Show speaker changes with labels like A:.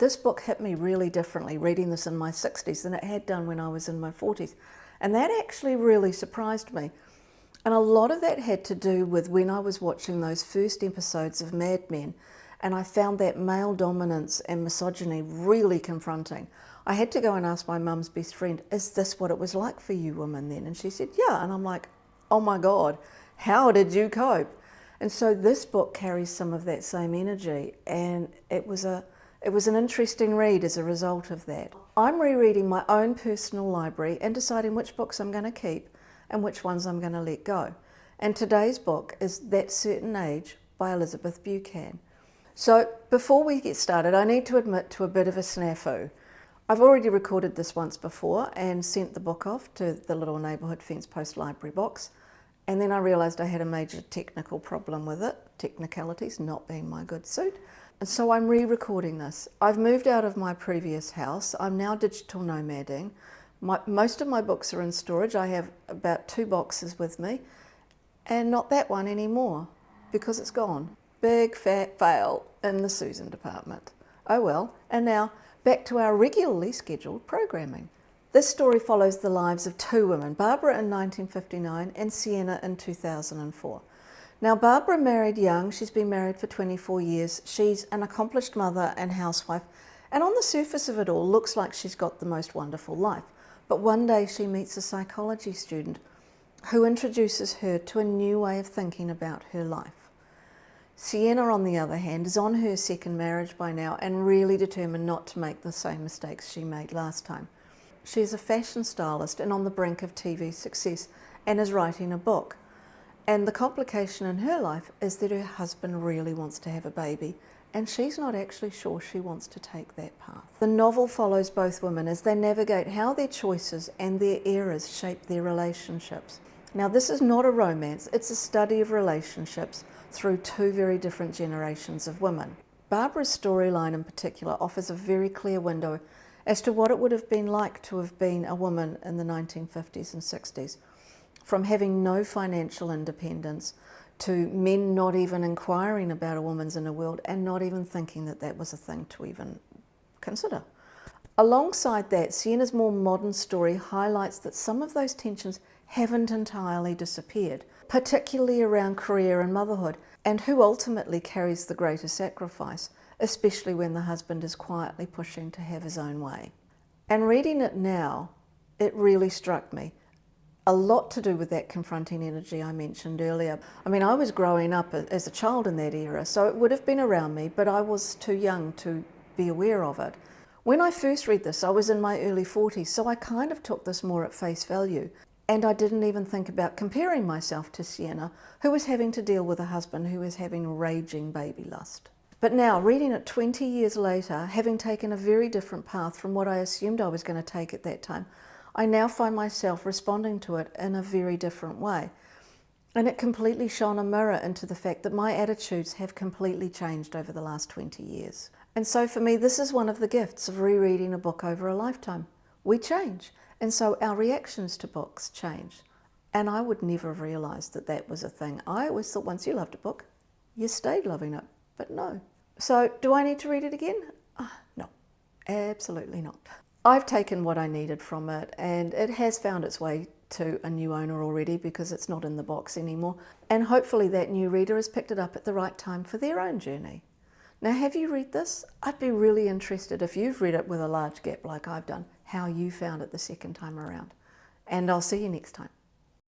A: This book hit me really differently reading this in my 60s than it had done when I was in my 40s. And that actually really surprised me. And a lot of that had to do with when I was watching those first episodes of Mad Men, and I found that male dominance and misogyny really confronting. I had to go and ask my mum's best friend, is this what it was like for you women then? And she said, yeah. And I'm like, oh my God, how did you cope? And so this book carries some of that same energy, and it was an interesting read as a result of that. I'm rereading my own personal library and deciding which books I'm going to keep and which ones I'm going to let go. And today's book is That Certain Age by Elizabeth Buchan. So before we get started, I need to admit to a bit of a snafu. I've already recorded this once before and sent the book off to the little neighbourhood fence post library box. And then I realised I had a major technical problem with it, technicalities not being my good suit. And so I'm re-recording this. I've moved out of my previous house. I'm now digital nomading. Most of my books are in storage. I have about 2 boxes with me, and not that one anymore because it's gone. Big fat fail in the Susan department. Oh well, and now back to our regularly scheduled programming. This story follows the lives of 2 women, Barbara in 1959 and Sienna in 2004. Now Barbara married young. She's been married for 24 years. She's an accomplished mother and housewife, and on the surface of it all looks like she's got the most wonderful life. But one day she meets a psychology student who introduces her to a new way of thinking about her life. Sienna, on the other hand, is on her second marriage by now and really determined not to make the same mistakes she made last time. She's a fashion stylist and on the brink of TV success and is writing a book. And the complication in her life is that her husband really wants to have a baby, and she's not actually sure she wants to take that path. The novel follows both women as they navigate how their choices and their errors shape their relationships. Now, this is not a romance, it's a study of relationships through 2 very different generations of women. Barbara's storyline in particular offers a very clear window as to what it would have been like to have been a woman in the 1950s and 60s. From having no financial independence to men not even inquiring about a woman's inner world and not even thinking that that was a thing to even consider. Alongside that, Sienna's more modern story highlights that some of those tensions haven't entirely disappeared, particularly around career and motherhood, and who ultimately carries the greater sacrifice, especially when the husband is quietly pushing to have his own way. And reading it now, it really struck me. A lot to do with that confronting energy I mentioned earlier. I mean, I was growing up as a child in that era, so it would have been around me, but I was too young to be aware of it. When I first read this, I was in my early 40s, so I kind of took this more at face value. And I didn't even think about comparing myself to Sienna, who was having to deal with a husband who was having raging baby lust. But now, reading it 20 years later, having taken a very different path from what I assumed I was going to take at that time, I now find myself responding to it in a very different way. And it completely shone a mirror into the fact that my attitudes have completely changed over the last 20 years. And so for me, this is one of the gifts of rereading a book over a lifetime. We change, and so our reactions to books change. And I would never have realised that that was a thing. I always thought once you loved a book, you stayed loving it, but no. So do I need to read it again? No, absolutely not. I've taken what I needed from it, and it has found its way to a new owner already because it's not in the box anymore. And hopefully that new reader has picked it up at the right time for their own journey. Now, have you read this? I'd be really interested, if you've read it with a large gap like I've done, how you found it the second time around. And I'll see you next time.